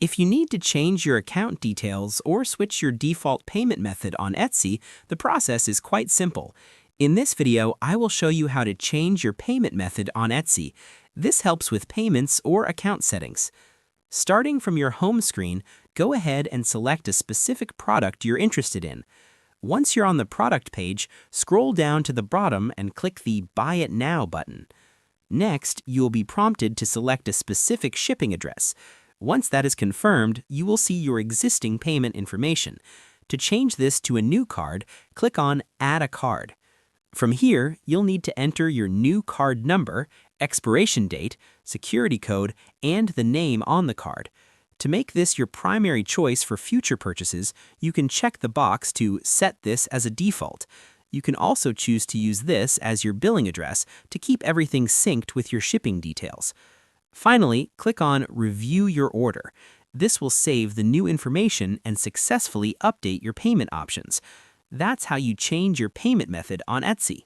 If you need to change your account details or switch your default payment method on Etsy, the process is quite simple. In this video, I will show you how to change your payment method on Etsy. This helps with payments or account settings. Starting from your home screen, go ahead and select a specific product you're interested in. Once you're on the product page, scroll down to the bottom and click the Buy It Now button. Next, you will be prompted to select a specific shipping address. Once that is confirmed, you will see your existing payment information. To change this to a new card, click on Add a Card. From here, you'll need to enter your new card number, expiration date, security code, and the name on the card. To make this your primary choice for future purchases, you can check the box to set this as a default. You can also choose to use this as your billing address to keep everything synced with your shipping details. Finally, click on Review Your Order. This will save the new information and successfully update your payment options. That's how you change your payment method on Etsy.